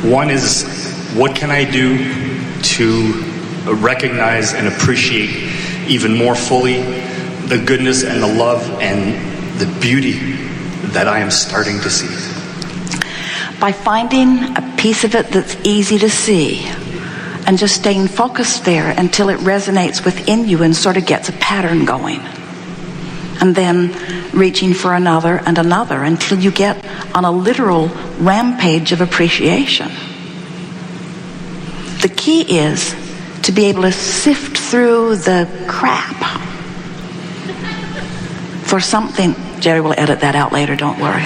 One is, what can I do to recognize and appreciate even more fully the goodness and the love and the beauty that I am starting to see? By finding a piece of it that's easy to see and just staying focused there until it resonates within you and sort of gets a pattern going. And then reaching for another and another until you get on a literal rampage of appreciation. The key is to be able to sift through the crap for something. Jerry will edit that out later, don't worry.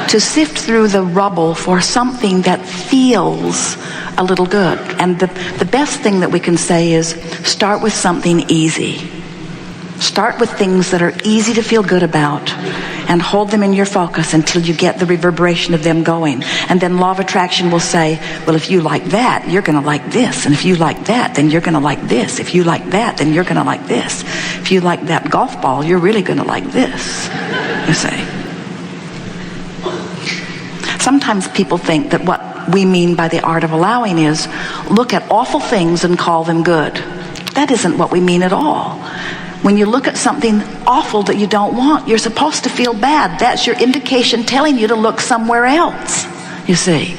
To sift through the rubble for something that feels a little good. And the best thing that we can say is start with something easy. Start with things that are easy to feel good about and hold them in your focus until you get the reverberation of them going. And then law of attraction will say, well, if you like that, you're going to like this. And if you like that, then you're going to like this. If you like that, then you're going to like this. If you like that golf ball, you're really going to like this, you see. Sometimes people think that what we mean by the art of allowing is look at awful things and call them good. That isn't what we mean at all. When you look at something awful that you don't want, you're supposed to feel bad. That's your indication telling you to look somewhere else, you see.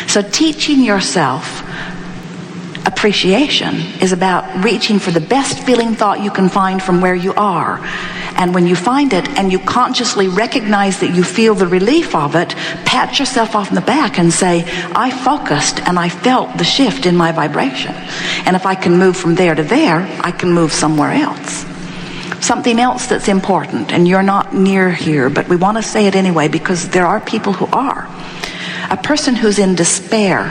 So teaching yourself appreciation is about reaching for the best feeling thought you can find from where you are. And when you find it and you consciously recognize that you feel the relief of it, pat yourself off in the back and say, I focused and I felt the shift in my vibration. And if I can move from there to there, I can move somewhere else. Something else that's important, and you're not near here, but we want to say it anyway because there are people who are. A person who's in despair,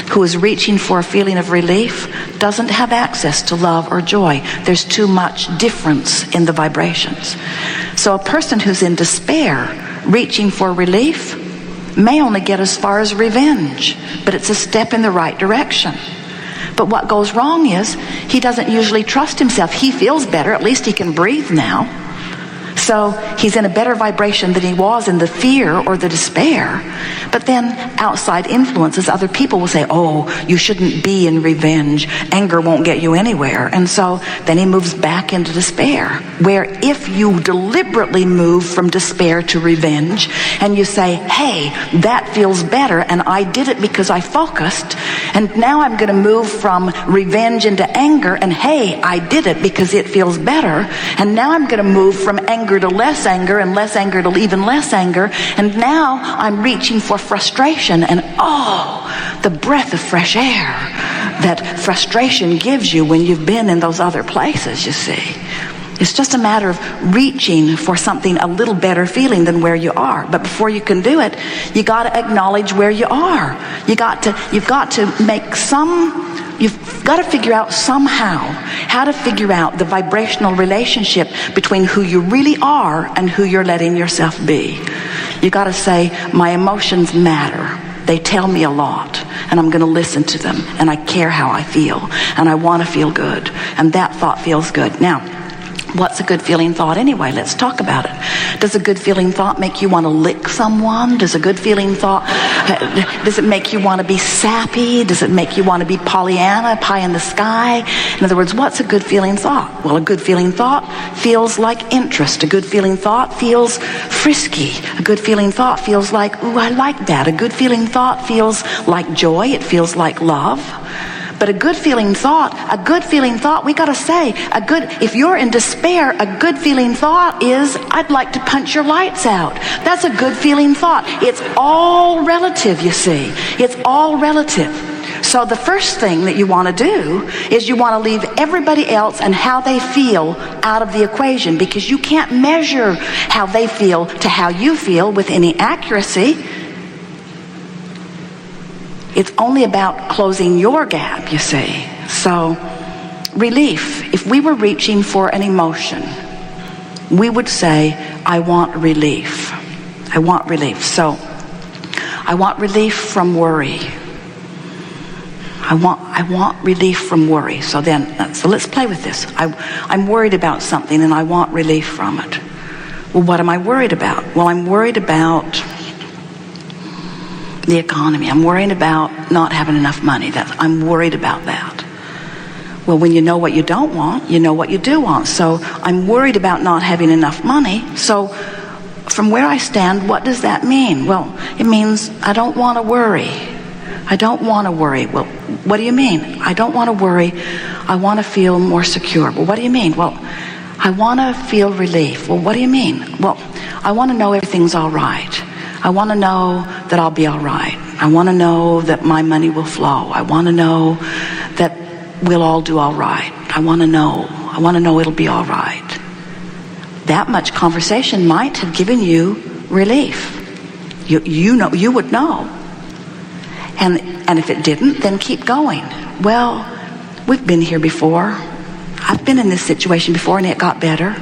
who is reaching for a feeling of relief, doesn't have access to love or joy. There's too much difference in the vibrations. So a person who's in despair, reaching for relief, may only get as far as revenge, but it's a step in the right direction. But what goes wrong is he doesn't usually trust himself. He feels better, at least he can breathe now. So he's in a better vibration than he was in the fear or the despair. But then outside influences, other people will say, oh, you shouldn't be in revenge. Anger won't get you anywhere. And so then he moves back into despair. Where if you deliberately move from despair to revenge and you say, hey, that feels better and I did it because I focused, and now I'm going to move from revenge into anger, and hey, I did it because it feels better, and now I'm going to move from anger to less anger and less anger to even less anger, and now I'm reaching for frustration, and oh, the breath of fresh air that frustration gives you when you've been in those other places, you see. It's just a matter of reaching for something a little better feeling than where you are. But before you can do it, you got to acknowledge where you are. You've got to figure out somehow how to figure out the vibrational relationship between who you really are and who you're letting yourself be. You got to say, my emotions matter. They tell me a lot, and I'm going to listen to them, and I care how I feel, and I want to feel good, and that thought feels good. Now, what's a good feeling thought anyway? Let's talk about it. Does a good feeling thought make you want to lick someone? Does a good feeling thought, does it make you want to be sappy? Does it make you want to be Pollyanna, pie in the sky? In other words, what's a good feeling thought? Well, a good feeling thought feels like interest. A good feeling thought feels frisky. A good feeling thought feels like, ooh, I like that. A good feeling thought feels like joy. It feels like love. But a good feeling thought, we got to say, if you're in despair, a good feeling thought is, I'd like to punch your lights out. That's a good feeling thought. It's all relative, you see. It's all relative. So the first thing that you want to do is you want to leave everybody else and how they feel out of the equation, because you can't measure how they feel to how you feel with any accuracy. It's only about closing your gap, you see. So, relief. If we were reaching for an emotion, we would say, I want relief. I want relief. So, I want relief from worry. I want relief from worry. So let's play with this. I'm worried about something and I want relief from it. Well, what am I worried about? Well, I'm worried about The economy. I'm worrying about not having enough money. I'm worried about that. Well, when you know what you don't want, you know what you do want. So I'm worried about not having enough money. So from where I stand, what does that mean? Well, it means I don't want to worry. I don't want to worry. Well, what do you mean? I don't want to worry. I want to feel more secure. Well, what do you mean? Well, I want to feel relief. Well, what do you mean? Well, I want to know everything's all right. I want to know that I'll be all right. I want to know that my money will flow. I want to know that we'll all do all right. I want to know it'll be all right. That much conversation might have given you relief. You would know. And if it didn't, then keep going. Well, we've been here before. I've been in this situation before and it got better.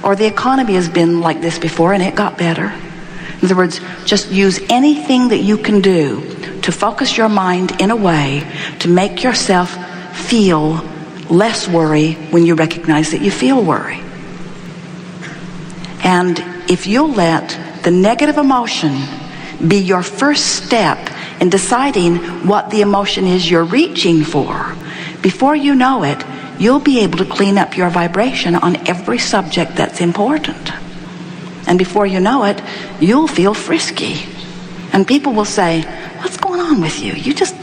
Or the economy has been like this before and it got better. In other words, just use anything that you can do to focus your mind in a way to make yourself feel less worry when you recognize that you feel worry. And if you'll let the negative emotion be your first step in deciding what the emotion is you're reaching for, before you know it, you'll be able to clean up your vibration on every subject that's important. And before you know it, you'll feel frisky. And people will say, what's going on with you? You just,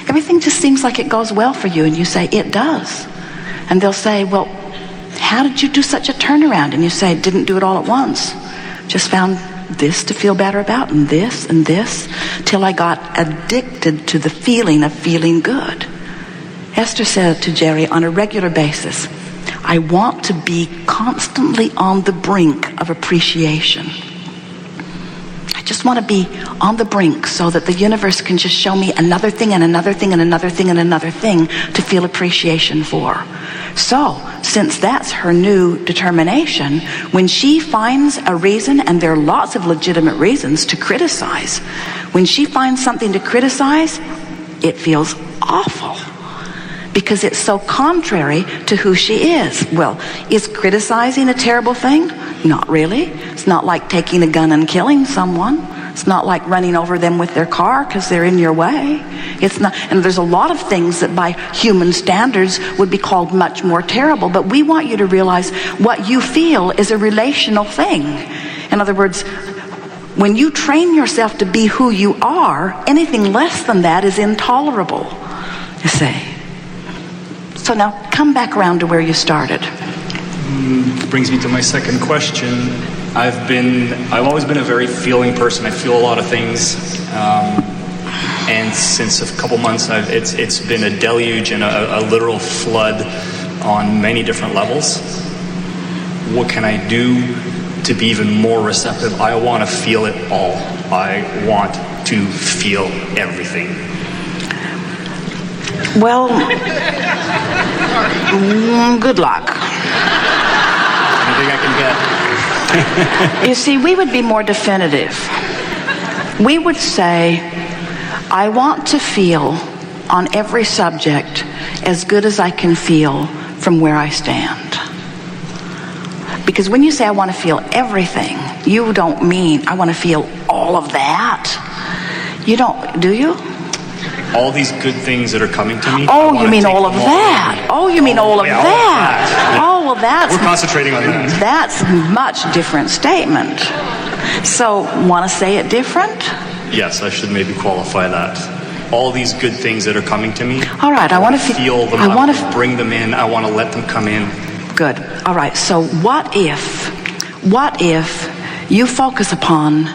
everything just seems like it goes well for you. And you say, it does. And they'll say, well, how did you do such a turnaround? And you say, didn't do it all at once. Just found this to feel better about, and this, till I got addicted to the feeling of feeling good. Esther said to Jerry on a regular basis, I want to be constantly on the brink of appreciation. I just want to be on the brink so that the universe can just show me another thing and another thing and another thing and another thing to feel appreciation for. So, since that's her new determination, when she finds a reason, and there are lots of legitimate reasons to criticize, when she finds something to criticize, it feels awful. Because it's so contrary to who she is. Well, is criticizing a terrible thing? Not really. It's not like taking a gun and killing someone. It's not like running over them with their car because they're in your way. It's not, and there's a lot of things that by human standards would be called much more terrible. But we want you to realize what you feel is a relational thing. In other words, when you train yourself to be who you are, anything less than that is intolerable, you see. So now come back around to where you started. Brings me to my second question. I've always been a very feeling person. I feel a lot of things, and since a couple months, it's been a deluge and a literal flood on many different levels. What can I do to be even more receptive? I want to feel it all. I want to feel everything. Well, good luck. Anything I can get? You see, we would be more definitive. We would say, I want to feel on every subject as good as I can feel from where I stand. Because when you say I want to feel everything, you don't mean I want to feel all of that. You don't, do you? All these good things that are coming to me. Oh, you mean all of that? Oh, you mean all of that? Oh, well, that's... We're concentrating on that. That's a much different statement. So, want to say it different? Yes, I should maybe qualify that. All these good things that are coming to me. All right, I want to feel them. I want to bring them in. I want to let them come in. Good. All right, so what if you focus upon,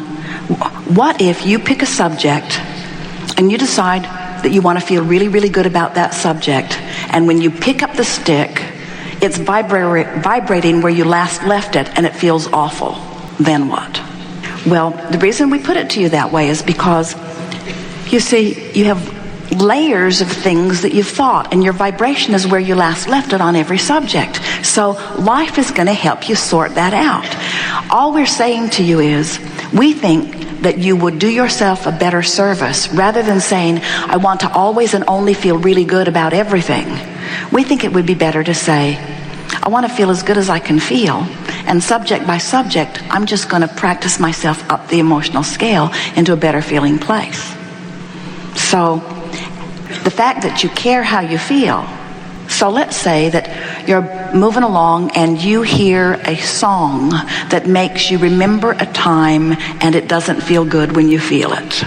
what if you pick a subject and you decide that you want to feel really, really good about that subject, and when you pick up the stick, it's vibrating where you last left it and it feels awful. Then what? Well, the reason we put it to you that way is because, you see, you have layers of things that you've thought, and your vibration is where you last left it on every subject. So life is going to help you sort that out. All we're saying to you is, we think that you would do yourself a better service rather than saying, I want to always and only feel really good about everything. We think it would be better to say, I want to feel as good as I can feel, And subject by subject, I'm just going to practice myself up the emotional scale into a better feeling place. So the fact that you care how you feel. So let's say that you're moving along and you hear a song that makes you remember a time and it doesn't feel good when you feel it.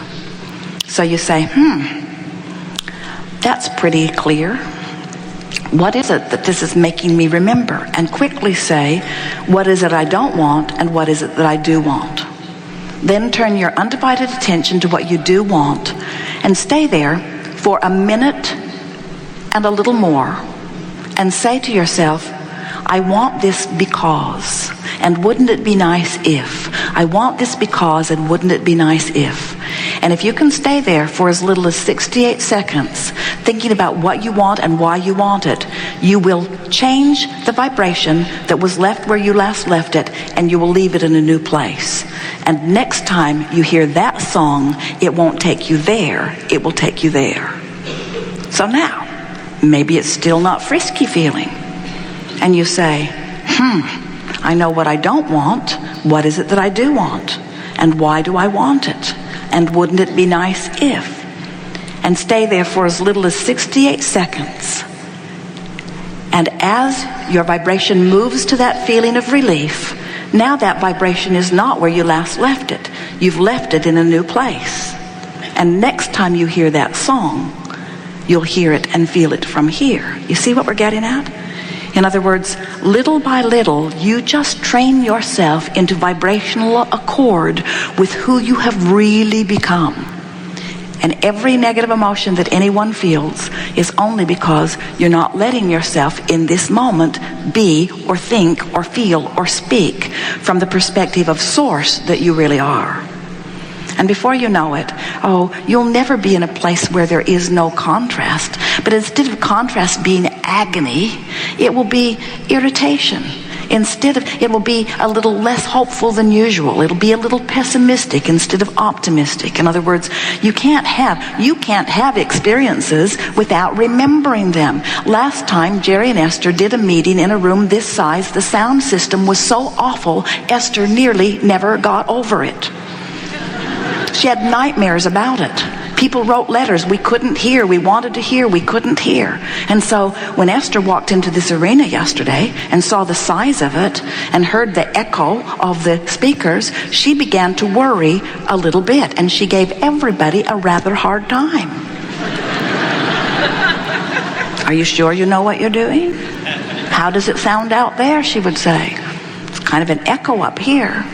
So you say, that's pretty clear. What is it that this is making me remember? And quickly say, what is it I don't want and what is it that I do want? Then turn your undivided attention to what you do want and stay there for a minute and a little more and say to yourself, I want this because, and wouldn't it be nice if? I want this because, and wouldn't it be nice if? And if you can stay there for as little as 68 seconds, thinking about what you want and why you want it, you will change the vibration that was left where you last left it, and you will leave it in a new place. And next time you hear that song, it won't take you there, it will take you there. So now, maybe it's still not frisky feeling. And you say, I know what I don't want. What is it that I do want? And why do I want it? And wouldn't it be nice if? And stay there for as little as 68 seconds. And as your vibration moves to that feeling of relief, now that vibration is not where you last left it. You've left it in a new place. And next time you hear that song, you'll hear it and feel it from here. You see what we're getting at? In other words, little by little, you just train yourself into vibrational accord with who you have really become. And every negative emotion that anyone feels is only because you're not letting yourself in this moment be or think or feel or speak from the perspective of source that you really are. And before you know it, you'll never be in a place where there is no contrast. But instead of contrast being agony, it will be irritation. It will be a little less hopeful than usual. It'll be a little pessimistic instead of optimistic. In other words, you can't have experiences without remembering them. Last time Jerry and Esther did a meeting in a room this size, the sound system was so awful, Esther nearly never got over it. She had nightmares about it. People wrote letters we couldn't hear, we wanted to hear, we couldn't hear. And so when Esther walked into this arena yesterday and saw the size of it and heard the echo of the speakers, she began to worry a little bit, and she gave everybody a rather hard time. Are you sure you know what you're doing? How does it sound out there, she would say. It's kind of an echo up here.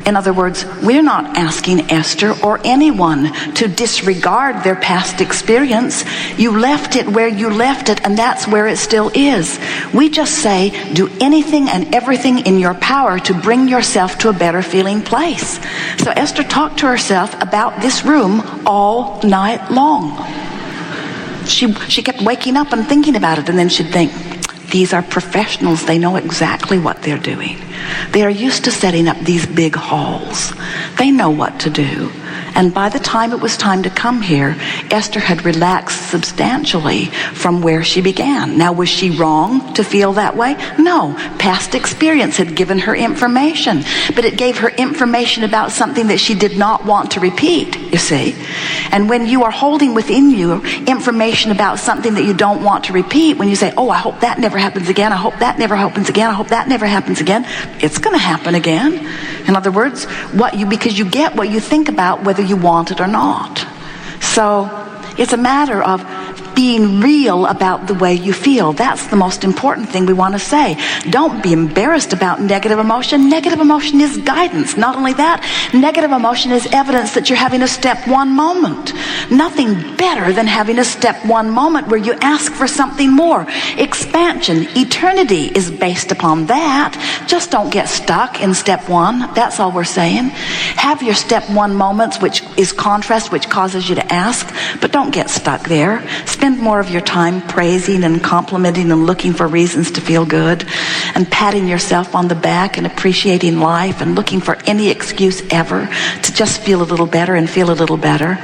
In other words, we're not asking Esther or anyone to disregard their past experience. You left it where you left it, and that's where it still is. We just say, do anything and everything in your power to bring yourself to a better feeling place. So Esther talked to herself about this room all night long. She kept waking up and thinking about it, and then she'd think, these are professionals. They know exactly what they're doing. They are used to setting up these big halls. They know what to do. And by the time it was time to come here, Esther had relaxed substantially from where she began. Now, was she wrong to feel that way? No. Past experience had given her information. But it gave her information about something that she did not want to repeat, you see. And when you are holding within you information about something that you don't want to repeat, when you say, I hope that never happens again, I hope that never happens again, I hope that never happens again, it's going to happen again. In other words, because you get what you think about, whether you want it or not. So it's a matter of being real about the way you feel. That's the most important thing we want to say. Don't be embarrassed about negative emotion. Negative emotion is guidance. Not only that, negative emotion is evidence that you're having a step one moment. Nothing better than having a step one moment where you ask for something more. Expansion, eternity is based upon that. Just don't get stuck in step one. That's all we're saying. Have your step one moments, which is contrast, which causes you to ask, but don't get stuck there. Spend more of your time praising and complimenting and looking for reasons to feel good and patting yourself on the back and appreciating life and looking for any excuse ever to just feel a little better and feel a little better.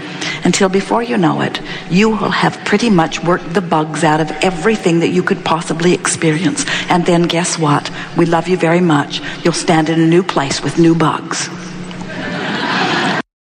until before you know it, you will have pretty much worked the bugs out of everything that you could possibly experience. And then guess what? We love you very much. You'll stand in a new place with new bugs.